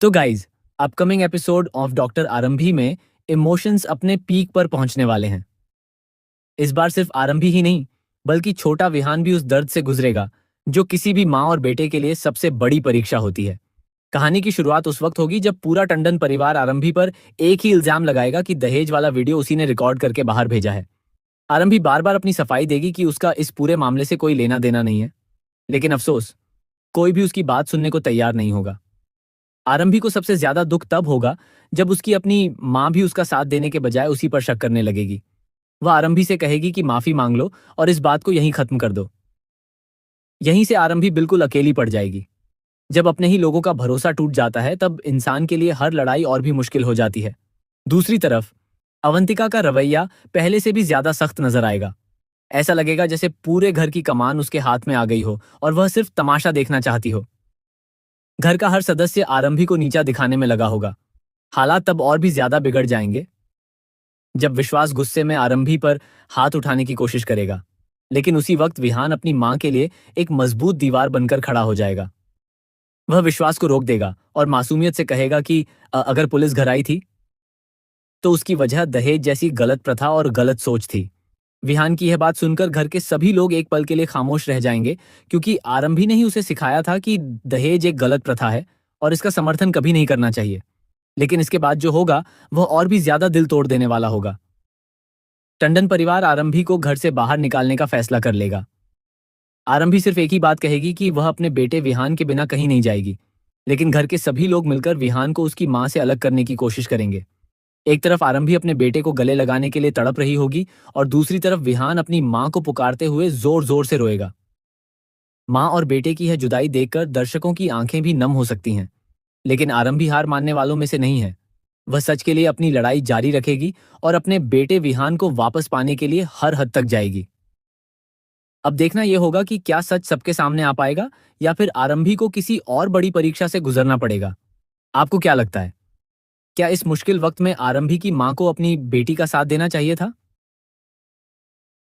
तो guys, upcoming episode of doctor आरंभी में इमोशंस अपने पीक पर पहुंचने वाले हैं। इस बार सिर्फ आरंभी ही नहीं, बल्कि छोटा विहान भी उस दर्द से गुजरेगा जो किसी भी माँ और बेटे के लिए सबसे बड़ी परीक्षा होती है। कहानी की शुरुआत उस वक्त होगी जब पूरा टंडन परिवार आरंभी पर एक ही इल्जाम लगाएगा कि दहेज वाला वीडियो उसी ने रिकॉर्ड करके बाहर भेजा है। आरंभी बार बार अपनी सफाई देगी कि उसका इस पूरे मामले से कोई लेना देना नहीं है, लेकिन अफसोस, कोई भी उसकी बात सुनने को तैयार नहीं होगा। आरंभी को सबसे ज्यादा दुख तब होगा जब उसकी अपनी माँ भी उसका साथ देने के बजाय उसी पर शक करने लगेगी। वह आरंभी से कहेगी कि माफी मांग लो और इस बात को यहीं खत्म कर दो। यहीं से आरंभी बिल्कुल अकेली पड़ जाएगी। जब अपने ही लोगों का भरोसा टूट जाता है तब इंसान के लिए हर लड़ाई और भी मुश्किल हो जाती है। दूसरी तरफ अवंतिका का रवैया पहले से भी ज्यादा सख्त नजर आएगा। ऐसा लगेगा जैसे पूरे घर की कमान उसके हाथ में आ गई हो और वह सिर्फ तमाशा देखना चाहती हो। घर का हर सदस्य आरंभी को नीचा दिखाने में लगा होगा। हालात तब और भी ज्यादा बिगड़ जाएंगे जब विश्वास गुस्से में आरंभी पर हाथ उठाने की कोशिश करेगा, लेकिन उसी वक्त विहान अपनी मां के लिए एक मजबूत दीवार बनकर खड़ा हो जाएगा। वह विश्वास को रोक देगा और मासूमियत से कहेगा कि अगर पुलिस घर आई थी तो उसकी वजह दहेज जैसी गलत प्रथा और गलत सोच थी। विहान की यह बात सुनकर घर के सभी लोग एक पल के लिए खामोश रह जाएंगे, क्योंकि आरंभी ने ही उसे सिखाया था कि दहेज एक गलत प्रथा है और इसका समर्थन कभी नहीं करना चाहिए। लेकिन इसके बाद जो होगा वह और भी ज्यादा दिल तोड़ देने वाला होगा। टंडन परिवार आरंभी को घर से बाहर निकालने का फैसला कर लेगा। आरंभी सिर्फ एक ही बात कहेगी कि वह अपने बेटे विहान के बिना कहीं नहीं जाएगी, लेकिन घर के सभी लोग मिलकर विहान को उसकी मां से अलग करने की कोशिश करेंगे। एक तरफ आरंभी अपने बेटे को गले लगाने के लिए तड़प रही होगी और दूसरी तरफ विहान अपनी मां को पुकारते हुए जोर जोर से रोएगा। मां और बेटे की यह जुदाई देखकर दर्शकों की आंखें भी नम हो सकती हैं, लेकिन आरंभी हार मानने वालों में से नहीं है। वह सच के लिए अपनी लड़ाई जारी रखेगी और अपने बेटे विहान को वापस पाने के लिए हर हद तक जाएगी। अब देखना यह होगा कि क्या सच सबके सामने आ पाएगा या फिर आरंभी को किसी और बड़ी परीक्षा से गुजरना पड़ेगा। आपको क्या लगता है? क्या इस मुश्किल वक्त में आरंभी की मां को अपनी बेटी का साथ देना चाहिए था?